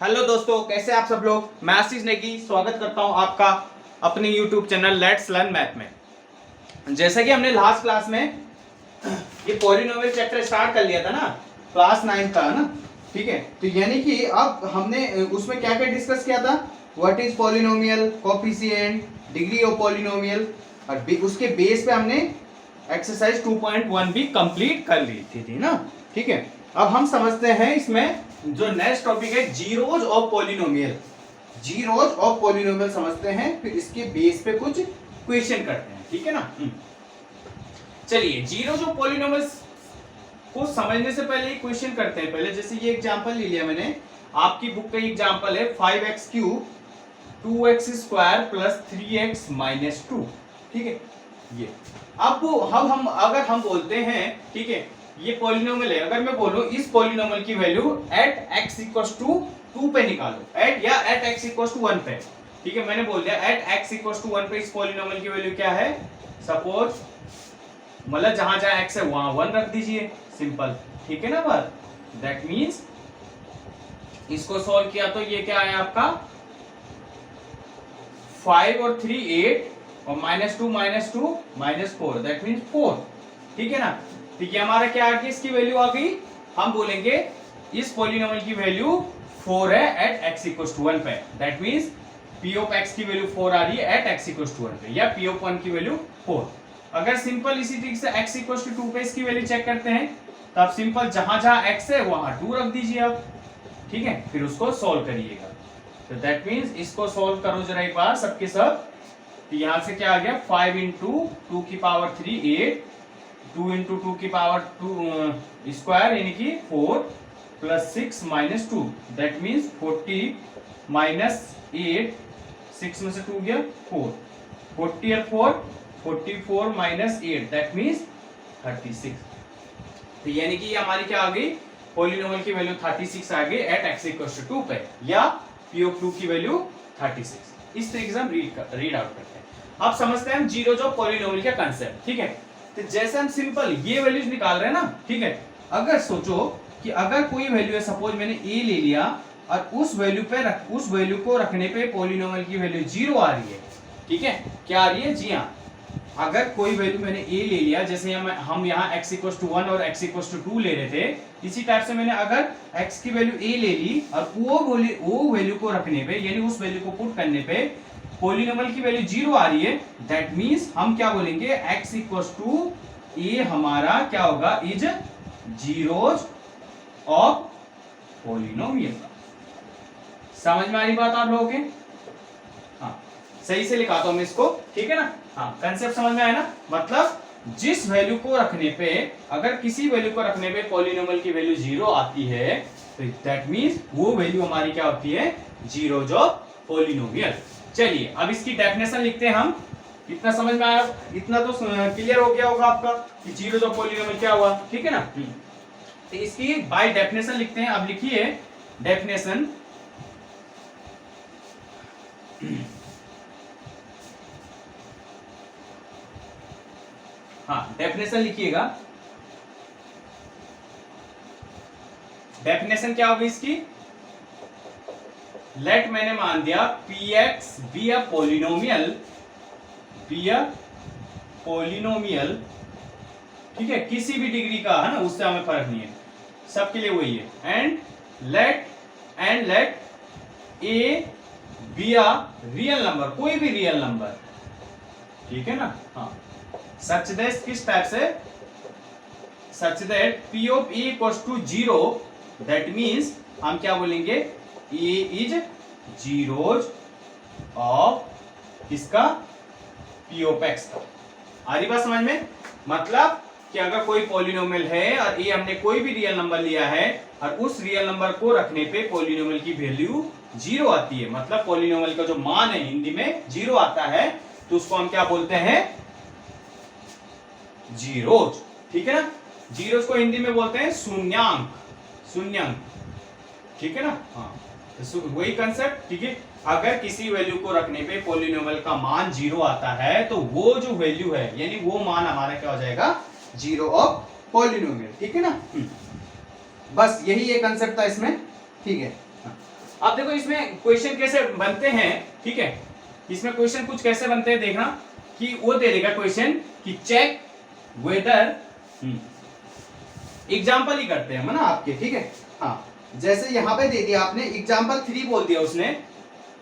Hello दोस्तों, कैसे आप सब लोग। मैं आशीष नेगी स्वागत करता हूं आपका अपने YouTube channel let's learn math में। जैसे कि हमने लास्ट क्लास में ये पॉलिनोमियल चैप्टर स्टार्ट कर लिया था ना, क्लास 9 का ना, ठीक है। तो यानी कि अब हमने उसमें क्या क्या डिस्कस किया था, what is polynomial, coefficient, degree of polynomial, और उसके बेस पे हमने एक्सरसाइज 2.1 भी कंप्लीट कर ली थी ना, ठीक है। अब हम समझते हैं इसमें जो नेक्स्ट टॉपिक है zeros of polynomial. Zeros of polynomial समझते हैं, फिर इसके बेस पे कुछ क्वेश्चन करते हैं, ठीक है ना। चलिए जीरोज ऑफ पॉलिनोमियल्स को समझने से पहले एक क्वेश्चन करते हैं। पहले जैसे ये एग्जांपल ले लिया मैंने, आपकी बुक का एग्जांपल है 5x cube 2x square plus 3x minus 2, ठीक है। ये अब हम अगर हम बोलते हैं, ठीक है, ये पॉलिनोमियल है, अगर मैं बोलूं इस पॉलिनोमियल की value at x equals to 2 पे निकालो, एट या एट x इक्वल्स टू 1 पे, ठीक है। मैंने बोल दिया एट x इक्वल्स टू 1 पे इस पॉलिनोमियल की वैल्यू क्या है, सपोज मतलब जहां जहां x है वहां 1 रख दीजिए, सिंपल, ठीक है ना बात। दैट मींस इसको सॉल्व किया तो ये क्या है आपका 5 और 3 8 और -2 -4, दैट मींस 4, ठीक है ना। तो ये हमारा क्या आ गया, इसकी वैल्यू आ गई, हम बोलेंगे इस पॉलिनोमियल की वैल्यू 4 है एट x इक्वल्स टू 1 पे, that means p of x की वैल्यू 4 आ रही है एट x इक्वल्स टू 1 पे, या p ऑफ 1 की वैल्यू 4। अगर सिंपल इसी तरीके से x इक्वल्स टू 2 पे इसकी वैल्यू चेक करते हैं, तो आप सिंपल जहां जहां x है वहां 2 रख दीजिए आप, ठीक है, फिर उसको सॉल्व करिएगा। तो दैट मींस इसको सॉल्व करो जरा एक बार सबके सब। तो यहां से क्या आ गया 5 इंटू 2 की पावर 3 8, 2 इंटू 2 की पावर 2 स्क्वायर यानी कि 4 plus 6 minus 2, that means 40 minus 8, 6 में से 2 गया 4, 40 और 4 44 माइनस 8, दैट मीन्स 36। तो यानी कि ये हमारी क्या आ गई, पॉलिनोमियल की वैल्यू 36 आ गई एट x इक्वल्स टू 2 पे, या p ऑफ 2 की वैल्यू 36। इस तरीके से हम रीड आउट करते हैं। अब समझते हैं हम जीरोज ऑफ पॉलिनोमियल का कांसेप्ट, ठीक है। तो जैसे हम सिंपल ये वैल्यूज निकाल रहे हैं ना, ठीक है। अगर सोचो कि अगर कोई वैल्यू है, सपोज मैंने a ले लिया और उस वैल्यू को रखने पे पॉलिनोमियल की वैल्यू 0 आ रही है, ठीक है। क्या आ रही है, जी हाँ, अगर कोई वैल्यू मैंने a ले लिया, जैसे हम यहाँ x इक्वल्स टू 1 और x इक्वल्स टू 2 ले रहे थे, इसी टाइप से मैंने अगर x की वैल्यू a ले ली और वो वैल्यू को रखने पे यानी उस वैल्यू को पुट करने पे पॉलिनोमियल की वैल्यू 0 आ रही है, दैट मींस हम क्या बोलेंगे x इक्वल्स टू a हमारा क्या होगा, इज जीरोज ऑफ पॉलिनोमियल। समझ में आ रही बात आप लोगों के, हाँ सही से लिखाता हूं मैं इसको, ठीक है ना। हाँ कंसेप्ट समझ में आया ना, मतलब जिस वैल्यू को रखने पे, अगर किसी वैल्यू को रखने पे पॉलिनोमियल की वैल्यू 0 आती है, तो दैट मींस वो वैल्यू हमारी क्या होती है, जीरोज ऑफ पॉलिनोमियल। चलिए अब इसकी डेफिनेशन लिखते हैं हम। इतना समझ में आया, इतना तो क्लियर हो गया होगा आपका कि जीरोज ऑफ पॉलिनोमियल क्या हुआ, ठीक है ना। तो इसकी बाय डेफिनेशन लिखते हैं। अब लिखिए डेफिनेशन, हाँ डेफिनेशन लिखिएगा। डेफिनेशन क्या होगी इसकी, लेट मैंने मान दिया px बी अ पॉलिनोमियल, ठीक है, किसी भी डिग्री का है ना, उससे हमें फर्क नहीं है, सबके लिए वही है। And let a be a real number, कोई भी रियल नंबर, ठीक है ना। हाँ सच दैट, किस टाइप से, such that p of a equals to 0, that means हम क्या बोलेंगे, a इज जीरोज ऑफ किसका, p ऑफ x का। आ रही बात समझ में, मतलब कि अगर कोई पॉलिनोमियल है और a हमने कोई भी रियल नंबर लिया है और उस रियल नंबर को रखने पे पॉलिनोमियल की वैल्यू 0 आती है, मतलब पॉलिनोमियल का जो मान है हिंदी में 0 आता है, तो उसको हम क्या बोलते हैं, जीरोज, ठीक है ना। जीरोज को हिंदी में बोलते हैं शून्यांक, ठीक है ना। हाँ तो वही कंसेप्ट, ठीक है। अगर किसी वैल्यू को रखने पे पॉलिनोमियल का मान 0 आता है, तो वो जो वैल्यू है यानी वो मान हमारा क्या हो जाएगा, जीरो ऑफ पॉलिनोमियल, ठीक है ना। बस यही एक कंसेप्ट था इसमें, ठीक है। अब देखो इसमें क्वेश्चन कैसे बनते हैं, ठीक है, इसमें क्वेश्चन कुछ कैसे बनते हैं देखना, कि वो दे देगा क्वेश्चन कि चेक वेदर, एग्जाम्पल ही करते हैं ना आपके, ठीक है। हाँ, जैसे यहाँ पे दे दिया आपने एग्जाम्पल 3 बोल दिया उसने,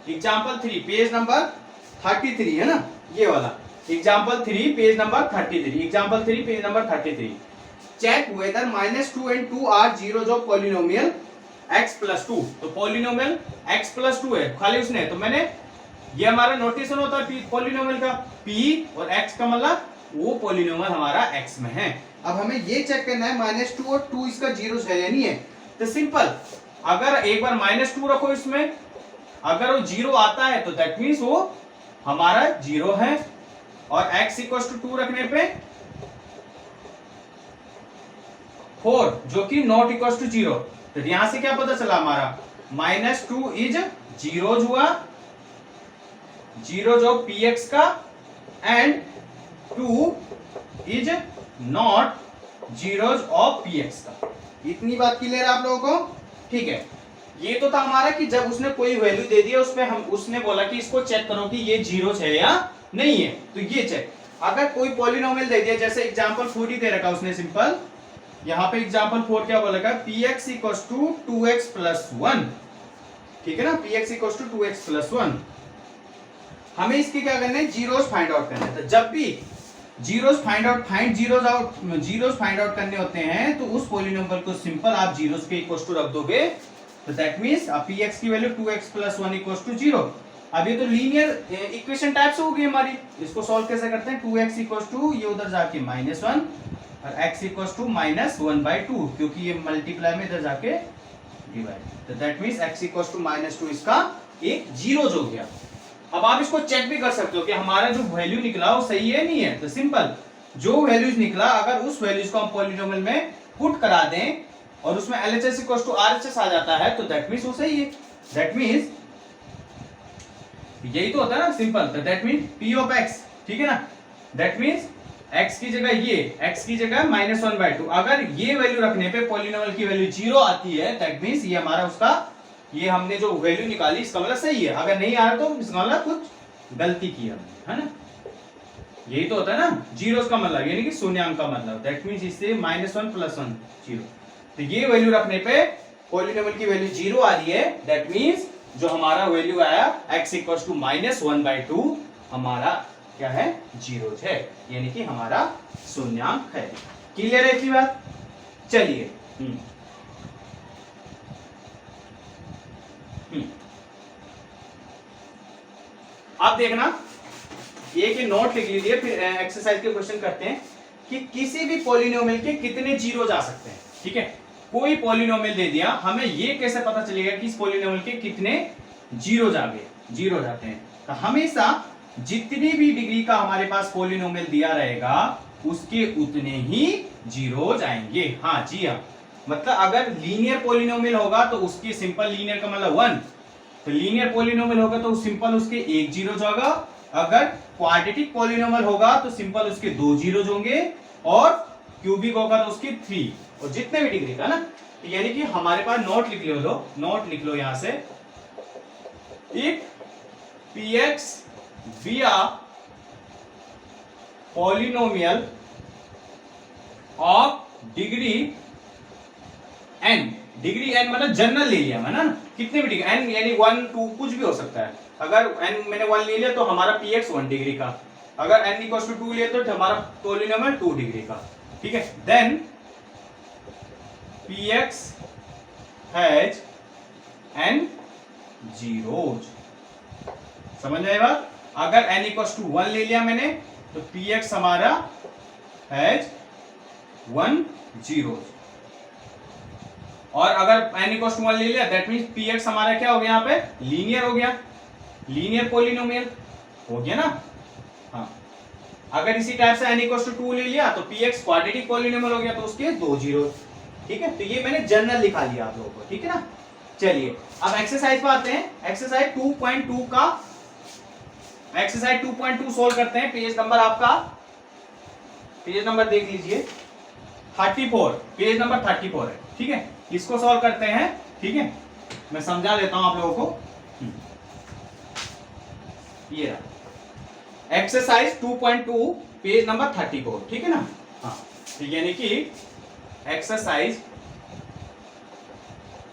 एग्जाम्पल 3 पेज नंबर 33 है ना, ये वाला example 3 page number 33, example 3 page number 33। Check whether -2 and 2 are zeros of polynomial x+2, तो पॉलिनोमियल x+2 है खाली उसने, तो मैंने ये हमारा नोटेशन होता है पॉलिनोमियल का, p और x का मतलब वो पॉलिनोमियल हमारा x में है। अब हमें ये चेक करना है -2 और 2 इसका जीरो है या नहीं है, तो सिंपल, अगर एक बार -2 रखो इसमें, अगर वो जीरो आता है तो दैट मीन्स वो हमारा जीरो है, और x = 2 रखने पे 4 जो कि नॉट इक्वल टू 0, तो यहां से क्या पता चला हमारा -2 इज जीरोज हुआ, जीरोज ऑफ px का, and 2 is not zeros of px का। इतनी बात क्लियर है आप लोगों को, ठीक है। ये तो था हमारा कि जब उसने कोई वैल्यू दे दिया उसमें हम उसने बोला कि इसको चेक करो कि ये जीरोज है या नहीं है, तो ये चेक। अगर कोई पॉलिनोमियल दे दिया, जैसे एग्जांपल 4 ही दे रखा उसने सिंपल, यहाँ पे एग्जांपल 4 क्या बोलेगा, px = 2x+1, ठीक है ना, px = 2x+1। हमें इसके क्या करने हैं, जीरोस फाइंड आउट करने हैं। तो जब भी जीरोस फाइंड आउट करने होते हैं तो उस पॉलिनोमियल को सिंपल आप जीरोस के इक्वल टू रख दोगे, तो दैट मींस px की वैल्यू 2x+1 = 0। अब ये तो लीनियर इक्वेशन टाइप से होगी हमारी, इसको सॉल्व कैसे करते हैं, 2x = ये उधर जाके -1 और x = -1/2, क्योंकि ये मल्टीप्लाई में इधर जाके डिवाइड, तो दैट मींस x = -2 इसका एक जीरोज हो गया। अब आप इसको चेक भी कर सकते हो कि हमारा जो वैल्यू निकला वो सही है नहीं है, तो सिंपल जो वैल्यूज निकला अगर उस वैल्यूज को हम पॉलिनोमियल में पुट करा दें और उसमें LHS = RHS आ जाता है, तो दैट मींस वो सही है। दैट मींस यही तो होता है ना सिंपल, तो that means p of x, ठीक है ना, दैट मींस x की जगह ये, x की जगह -1/2, अगर ये वैल्यू रखने पे पॉलिनोमियल की वैल्यू 0 आती है, दैट मींस ये हमारा उसका, ये हमने जो वैल्यू निकाली इसका मतलब सही है, अगर नहीं आ रहा तो इसका मतलब कुछ गलती की हमने, है ना। यही तो होता है ना जीरोस का मतलब, यानी कि शून्यांक का मतलब, दैट मींस इससे -1 + 1 0, तो ये वैल्यू रखने पे पॉलिनोमियल की वैल्यू 0 आ रही है, दैट मींस जो हमारा वैल्यू आया x = -1/2 हमारा क्या है, जीरोज है, यानी कि हमारा शून्यांक है। क्लियर है की बात, चलिए अब देखना, एक ये नोट लिख लीजिए, फिर एक्सरसाइज के क्वेश्चन करते हैं कि किसी भी पॉलिनोमियल के कितने जीरो जा सकते हैं, ठीक है। कोई पॉलिनोमियल दे दिया, हमें ये कैसे पता चलेगा कि इस पॉलिनोमियल के कितने जीरो जाते हैं, तो हमेशा जितनी भी डिग्री का हमारे पास पॉलिनोमियल दिया रहेगा उसके उतने ही जीरोज आएंगे। हाँ जी हाँ, मतलब अगर लीनियर पॉलिनोमियल होगा तो उसकी सिंपल लीनियर का मतलब 1, तो लीनियर पॉलिनोमियल होगा तो सिंपल उसके एक जीरोज होगा, अगर क्वाड्रेटिक पॉलिनोमियल होगा तो सिंपल उसके 2 जीरोज होंगे, और क्यूबिक होगा तो उसके 3, और जितने भी डिग्री का ना, यानी कि हमारे पास नोट लिख लो यहां से, if px via polynomial of degree n, degree n मतलब जनरल ले लिया मैंने ना, कितने भी डिग्री n यानी 1 2 कुछ भी हो सकता है, अगर n मैंने 1 ले लिया तो हमारा px 1 डिग्री का, अगर n = 2 लिया तो हमारा पॉलिनोमियल 2 डिग्री का, ठीक है। Then px has n zeros, समझ आए बात। अगर n = 1 ले लिया मैंने तो px हमारा हैज 1 जीरोज, और अगर n = 1 ले लिया दैट मींस px हमारा क्या हो गया, यहाँ पे लीनियर हो गया, लीनियर पॉलिनोमियल हो गया ना। हाँ, अगर इसी टाइप से n = 2 ले लिया तो px क्वाड्रेटिक पॉलिनोमियल हो गया, तो उसके 2 जीरो, ठीक है। तो ये मैंने जनरल लिखा लिया आप लोगों को, ठीक है ना। चलिए अब एक्सरसाइज पे आते हैं, एक्सरसाइज 2.2 का, एक्सरसाइज 2.2 सोल्व करते हैं। पेज नंबर आपका, पेज नंबर देख लीजिए 34, पेज नंबर 34 है, ठीक है। इसको सॉल्व करते हैं, ठीक है। मैं समझा देता हूं आप लोगों को। ये रहा एक्सरसाइज 2.2 पेज नंबर 34, ठीक है ना। हाँ, तो यानी कि एक्सरसाइज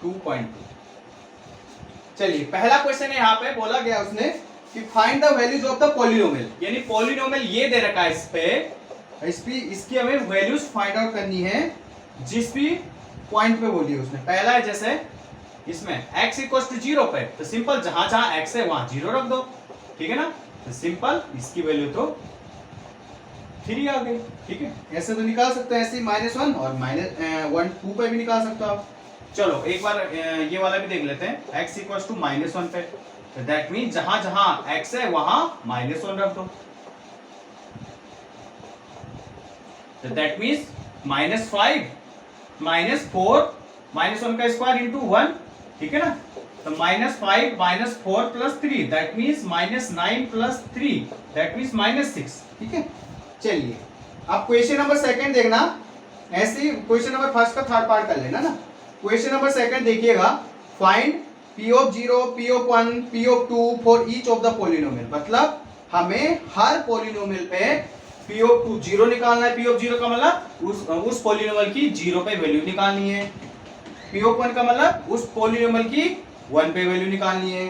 2.2। चलिए पहला क्वेश्चन है, यहाँ पे बोला गया उसने कि find the values of the polynomial, यानी पॉलिनोमियल ये दे रखा है इसकी हमें वैल्यूज फाइंड आउट करनी है जिस भी पॉइंट पे बोली उसने। पहला है जैसे इसमें x इक्वल टू 0 पे, तो सिंपल जहां जहां x है वहां 0 रख दो, ठीक है ना। तो सिंपल इसकी वैल्यू तो 3 आ गई, ठीक है। ऐसे तो निकाल सकते हैं, ऐसे -1 और -1 2 पे भी निकाल सकते हो आप। चलो एक बार ये वाला भी देख लेते हैं, x इक्वल टू -1 पे, तो दैट मीन जहां जहां x है वहां -1 रख दो, तो दैट मीन्स -5 -4 -1 का स्क्वायर इंटू 1, ठीक है ना। तो -5 -4 + 3 दैट मीन्स -9 + 3 दैट मीन्स -6, ठीक है। चलिए अब क्वेश्चन नंबर सेकंड देखना, ऐसे ही क्वेश्चन नंबर फर्स्ट का थर्ड पार्ट कर लेना ना। क्वेश्चन नंबर सेकंड देखिएगा, find p of 0, p of 1, p of 2 for each of the polynomial. मतलब हमें हर पॉलिनोमियल पे p of 2 0 निकालना है। p of 0 का मतलब उस पॉलिनोमियल की 0 पे वैल्यू निकालनी है। p of 1 का मतलब उस पॉलिनोमियल की 1 पे वैल्यू निकालनी है।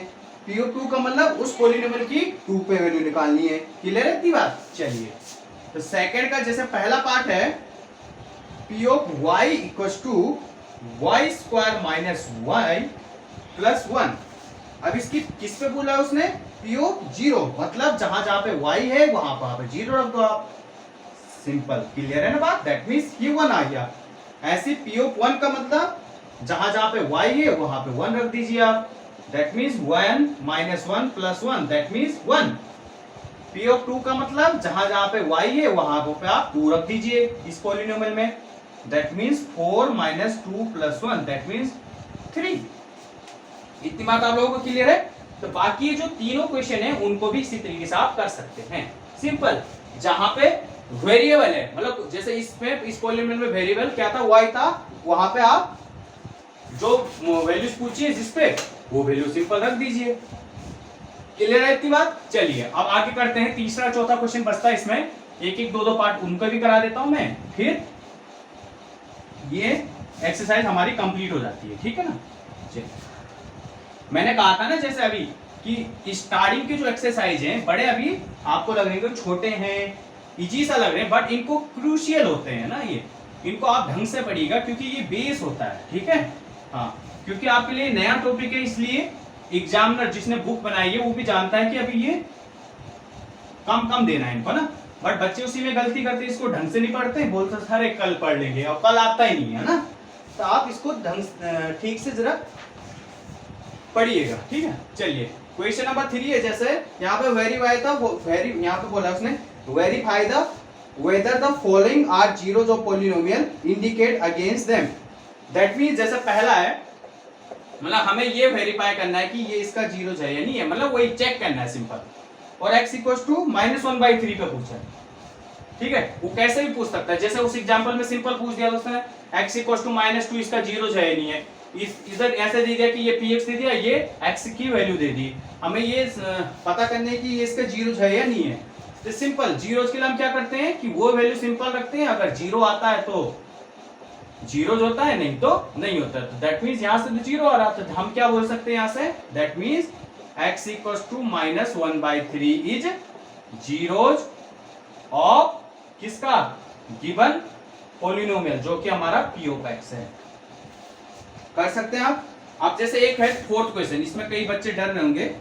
p of 2 का मतलब उस पॉलिनोमियल की 2 पे वैल्यू निकालनी है। क्लियर है इतनी बात। चलिए तो सेकंड का जैसे पहला पार्ट है p of y equals to y square minus y plus 1। अब इसकी किस पे बोला उसने, p of 0, मतलब जहां जहां पे y है वहां पे 0 रख दो आप। सिंपल, क्लियर है ना बात। दैट मीन्स ये 1 आ गया। ऐसे p of 1 का मतलब जहां जहां पे y है वहां पे 1 रख दीजिए आप। That means 1 -1 + 1 that means 1। p of 2 का मतलब जहां जहां पे y है वहां पे आप 2 रख दीजिए इस पॉलिनोमियल में। That means 4 - 2 + 1 that means 3। इतनी बात आप लोगों को क्लियर है। तो बाकी जो तीनों क्वेश्चन है उनको भी इसी तरीके से आप कर सकते हैं। सिंपल, जहां पे वेरिएबल है, मतलब जैसे इसमें इस पॉलिनोमियल में वेरिएबल क्या था, y था, वहां पे आप जो वैल्यूज पूछिए जिस पे वो वैल्यू सिंपल रख दीजिए। क्लियर है इतनी बात। चलिए अब आगे करते हैं, तीसरा चौथा क्वेश्चन बचता है इसमें, एक एक दो पार्ट उनको भी करा देता हूं मैं, फिर ये एक्सरसाइज हमारी कंप्लीट हो जाती है, ठीक है ना। चलिए मैंने कहा था ना जैसे अभी कि स्टार्टिंग के जो एक्सरसाइज हैं बड़े अभी आपको लग रहे हैं छोटे हैं, इजी सा लग रहे हैं, बट इनको क्रूशियल होते हैं ना ये, इनको आप ढंग से पढ़िएगा क्योंकि ये बेस होता है, ठीक है। हाँ, क्योंकि आपके लिए नया टॉपिक है, इसलिए एग्जामिनर जिसने बुक बनाई है वो भी जानता है कि अभी ये कम देना है इनको ना, बट बच्चे उसी में गलती करते हैं, इसको ढंग से नहीं पढ़ते, बोलते सर कल पढ़ लेंगे, और कल आता ही नहीं है ना। तो आप इसको ढंग ठीक से जरा पढ़िएगा, ठीक है। चलिए क्वेश्चन नंबर 3 है, जैसे यहाँ पे वेरीफाई था, यहाँ पे बोला उसने verify the whether the following are zeros of polynomial indicate against them. That means जैसे पहला है, मतलब हमें ये वेरीफाई करना है कि ये इसका जीरोस है या नहीं है, मतलब वही चेक करना है सिंपल। और x इक्वल टू -1/3 पे पूछा है, ठीक है। वो कैसे भी पूछ सकता है, जैसे उस एग्जांपल में सिंपल पूछ दिया उसने x इक्वल टू -2 इसका जीरोस है या नहीं है, इधर ऐसे दे दिया कि ये px दे दिया, ये x की वैल्यू दे दी, हमें ये पता करने है कि ये इसका जीरोस है या नहीं है। तो सिंपल जीरोस के लिए हम क्या करते हैं कि वो वैल्यू सिंपल रखते हैं, अगर जीरो आता है तो जीरोस होता है, नहीं तो नहीं होता। तो दैट मींस यहां से तो जीरो आ रहा, तो हम क्या बोल सकते हैं यहां से, that means x equal to -1/3 is zeros of किसका, गिवन पॉलिनोमियल जो कि हमारा p ऑफ x है। कर सकते हैं आप। अब जैसे एक है फोर्थ क्वेश्चन, इसमें कई बच्चे डर रहे होंगे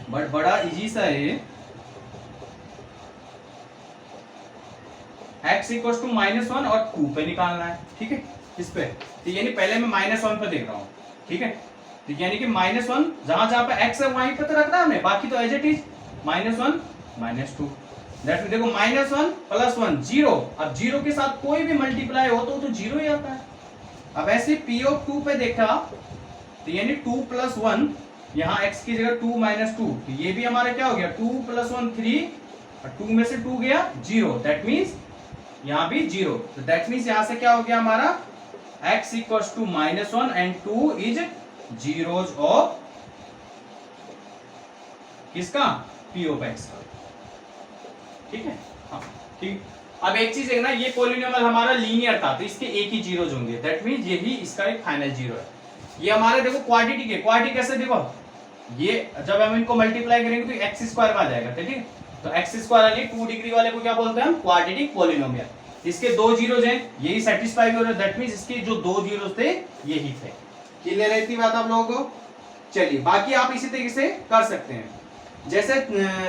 बट बड़ा इजी सा है। x इक्वल टू -1 और 2 पे निकालना है, ठीक है। इस पे तो यानी पहले मैं -1 पे देख रहा हूं, ठीक है। तो यानी कि -1 जहां जहां पे x है वहीं पे तो रखना है हमने, बाकी तो एज इट इज -1 -2। दैट देखो -1 + 1 0। अब 0 के साथ कोई भी मल्टीप्लाई हो तो 0 ही आता है। अब ऐसे p ऑफ 2 पे देखा तो यानी 2 + 1, यहाँ x की जगह 2 - 2, तो ये भी हमारा क्या हो गया 2 + 1 3, और 2 में से 2 गया 0, दैट मींस यहाँ भी 0। तो दैट मींस यहाँ से क्या हो गया हमारा x equal to -1 and 2 is zeros of किसका, पी ऑफ एक्स का। ठीक है, हाँ ठीक। अब एक चीज है ना, ये पॉलिनोमियल हमारा लीनियर था तो इसके एक ही जीरोज होंगे, दैट मींस यही इसका एक फाइनल जीरो है। ये हमारे देखो क्वाड्रेटिक है, क्वाड्रेटिक कैसे देखो, ये जब हम इनको मल्टीप्लाई करेंगे तो एक्स स्क्वायर आ जाएगा, ठीक है। तो एक्स स्क्वायर वाली 2 डिग्री वाले को क्या बोलते हैं हम, क्वाड्रेटिक पॉलिनोमियल। इसके दो जीरोज हैं, यही सेटिस्फाई हो रहा है, दैट मींस इसके जो दो जीरोज थे यही थे। क्लियर है इतनी बात आप लोगों को। चलिए बाकी आप इसी तरीके से कर सकते हैं। जैसे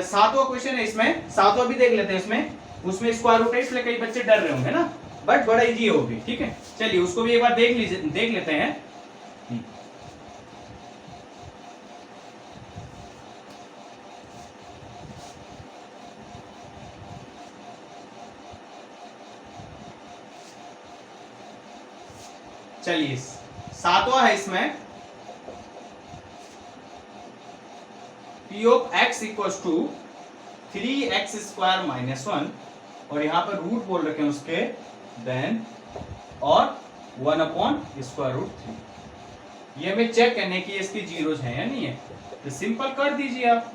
7वां क्वेश्चन है, इसमें 7वां भी देख लेते हैं। इसमें उसमें स्क्वायर रूट है, इसलिए कई बच्चे डर रहे होंगे ना, बट बड़ा इजी है वो भी, ठीक है। चलिए उसको भी एक बार देख लेते हैं। चलिए 7वां है, इसमें p of x equals to 3x square minus 1 और यहां पर रूट बोल रखे हैं उसके, देन और 1 अपॉन स्क्वायर रूट 3। ये हमें चेक करने की इसकी जीरोज हैं या नहीं है, तो सिंपल कर दीजिए आप।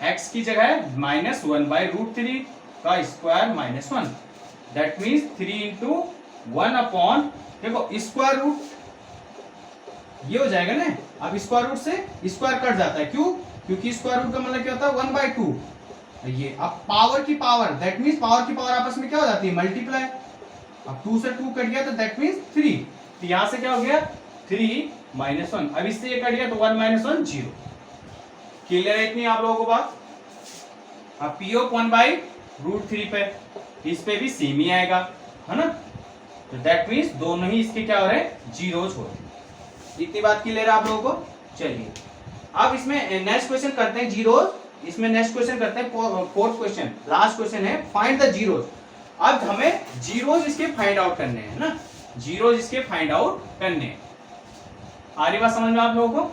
x की जगह माइनस 1/√3 का square minus 1, that means 3 into 1 upon, देखो स्क्वायर रूट ये हो जाएगा ना। अब स्क्वायर रूट से स्क्वायर कट जाता है, क्यों, क्योंकि स्क्वायर रूट का मतलब क्या होता है 1/2। ये अब पावर की पावर, दैट मींस पावर की पावर आपस में क्या हो जाती है, मल्टीप्लाई। अब 2 से 2 कट गया तो दैट मींस 3, तो यहां से क्या हो गया 3 माइनस 1। अब इससे ये कट गया तो 1 माइनस 1 0। क्लियर है इतनी आप लोगों को बात। अब पी ऑफ 1/√3 पे, इस पे भी सेम ही आएगा, है ना। तो दैट मींस दोनों ही इसके क्या हो रहे हैं, जीरोज हो रहे हैं। इतनी बात क्लियर है आप लोगों को। चलिए अब इसमें नेक्स्ट क्वेश्चन करते हैं जीरोज। इसमें नेक्स्ट क्वेश्चन करते हैं 4th क्वेश्चन, लास्ट क्वेश्चन है, फाइंड द जीरोज। अब हमें जीरोज इसके फाइंड आउट करने हैं ना, जीरोज इसके फाइंड आउट करने हैं। आ रही बात समझ में आप लोगों को।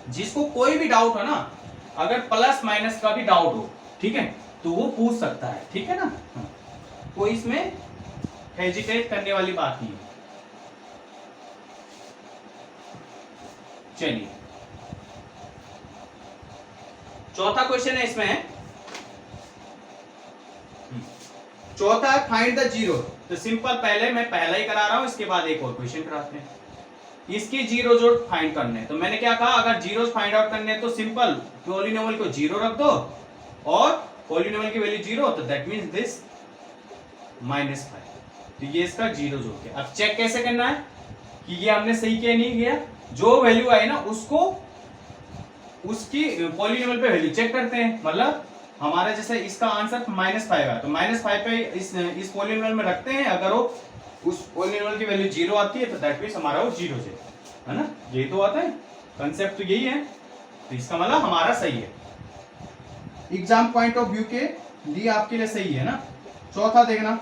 जिसको कोई भी डाउट हो ना, अगर प्लस माइनस का भी डाउट हो, ठीक है, तो वो पूछ सकता है, ठीक है ना। कोई इसमें हेजिटेट करने वाली बात नहीं है। चलिए चौथा क्वेश्चन है, इसमें चौथा है फाइंड द जीरो। तो सिंपल, पहले मैं पहला ही करा रहा हूं, इसके बाद एक और क्वेश्चन कराते हैं। इसकी जीरो जो फाइंड करने, तो मैंने क्या कहा, अगर जीरोस फाइंड आउट करने हैं तो सिंपल पॉलिनोमियल को जीरो रख दो और पॉलिनोमियल की वैल्यू जीरो, तो दैट मींस दिस -5। तो ये इसका जीरो हो गया। अब चेक कैसे करना है कि ये हमने सही किया नहीं किया। जो वैल्यू आई ना उसको उसकी पॉलिनोमियल पे वैल्यू चेक करते हैं। मतलब हमारा जैसे इसका आंसर -5 है, तो -5 पे इस पॉलिनोमियल में रखते हैं। अगर वो उस पॉलिनोमियल की वैल्यू जीरो आती है तो दैट मींस हमारा वो जीरो है ना। यही तो आता है कंसेप्ट, तो यही है। तो इसका मतलब हमारा सही है, एग्जाम पॉइंट ऑफ व्यू के लिए आपके लिए सही है ना। चौथा देखना,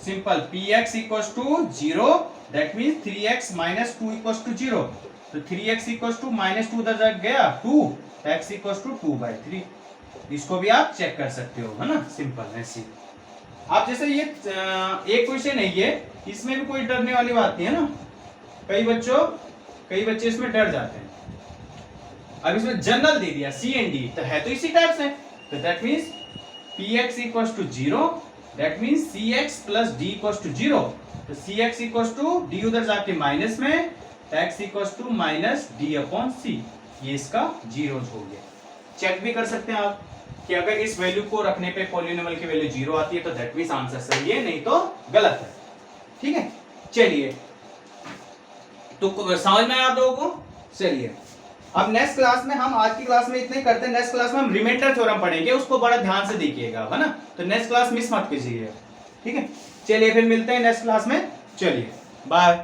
simple px equals to 0, that means 3x minus 2 equals to 0। तो 3x इक्वल्स टू -2 उधर जा गया 2, तो x इक्वल्स टू 2/3। इसको भी आप चेक कर सकते हो, है ना, सिंपल ऐसे। आप जैसे ये एक क्वेश्चन है ये, इसमें भी कोई डरने वाली बात नहीं है ना। कई बच्चे इसमें डर जाते हैं। अब इसमें जनरल दे दिया C and D, तो है तो इसी टाइप से, तो that means px equals to 0, that means cx plus d equals to 0। तो cx इक्वल्स टू d उधर जाके माइनस में, x इक्वल्स टू -d/c। ये इसका जीरोज हो गया। चेक भी कर सकते हैं आप कि अगर इस वैल्यू को रखने पे पॉलिनोमियल की वैल्यू 0 आती है तो दैट मींस आंसर सही है, नहीं तो गलत है, ठीक है। चलिए तो समझ में आया आप लोगों को। चलिए अब नेक्स्ट क्लास में हम, आज की क्लास में इतने करते हैं, नेक्स्ट क्लास में हम रिमाइंडर थ्योरम पढ़ेंगे, उसको बड़ा ध्यान से देखिएगा, है ना। तो नेक्स्ट क्लास मिस मत कीजिए, ठीक है। चलिए फिर मिलते हैं नेक्स्ट क्लास में। चलिए बाय।